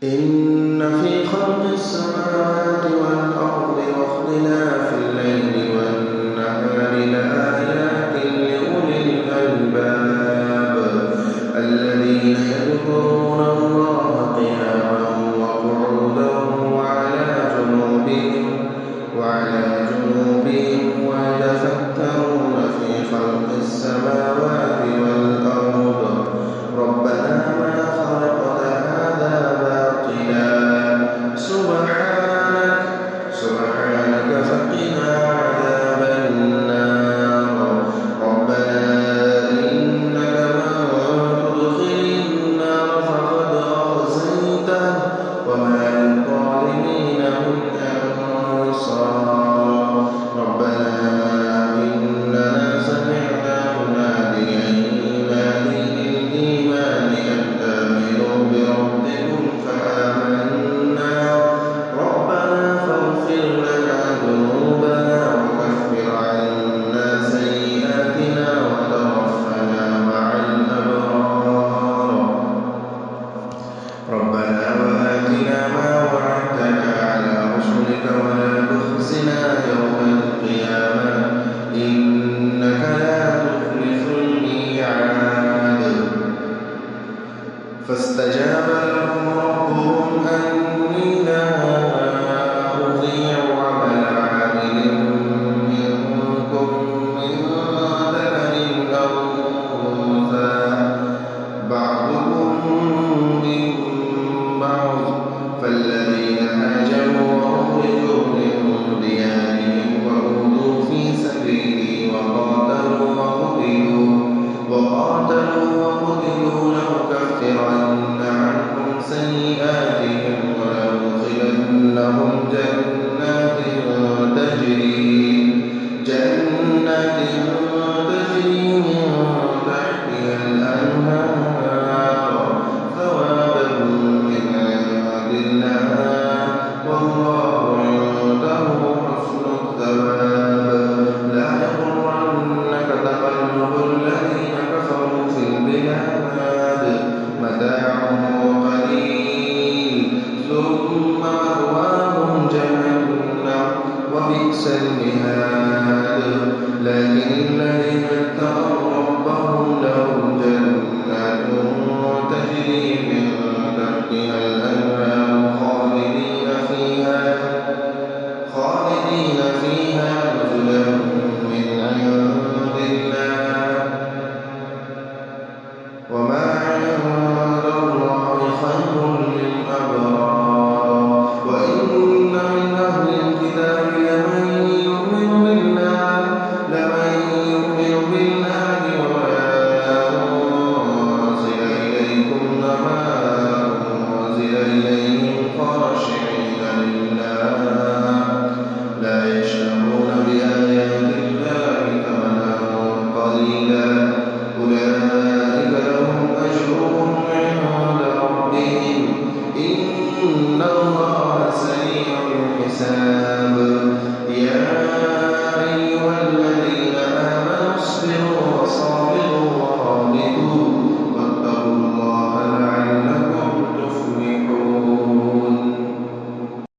إن في خلق السماوات والأرض واختلاف الليل والنهار لآيات لأولي الألباب الذين يذكرون الله قياما وقعودا وعلى جنوبهم ويتفكرون في خلق السماوات والأرض ربنا ما خلقت هذا باطلا سبحانك فقنا عذاب النار ربنا إنك من تدخل النار فقد أخزيته وما للظالمين من أنصار ربنا إننا سمعنا مناديا ينادي للإيمان أن آمنوا بربكم فآمنا ربنا فاغفر لنا ذنوبنا وكفر عنا سيئاتنا وتوفنا مع الأبرار ربنا وآتنا ما وعدتنا على رسلك ولا تخزنا يوم القيامة إنك لا تخلف الميعاد فاستجاب لهم ربهم أني لا أضيع عمل عامل منكم من ذكر أو أنثى بعضكم من بعض فالذين هاجروا وأخرجوا من ديارهم وأوذوا في سبيلي وقاتلوا وقتلوا لأكفرن عنهم سيئاتهم ولأدخلنهم جنات تجري من تحتها الأنهار ثوابا من عند الله والله عنده حسن الثواب لا يغرنك تقلب الذين كفروا في البلاد متاع قليل ثم مأواهم جهنم وبئس المهاد لكن الذين اتقوا ربهم لهم جنات تجري من تحتها الأنهار خالدين فيها نزلا من عند الله وما عند الله خير للأبرار وإن من أهل الكتاب لمن يؤمن بالله وما أنزل إليكم وما أنزل إليهم خاشعين لله لا يشترون بآيات الله ثمنا قليلا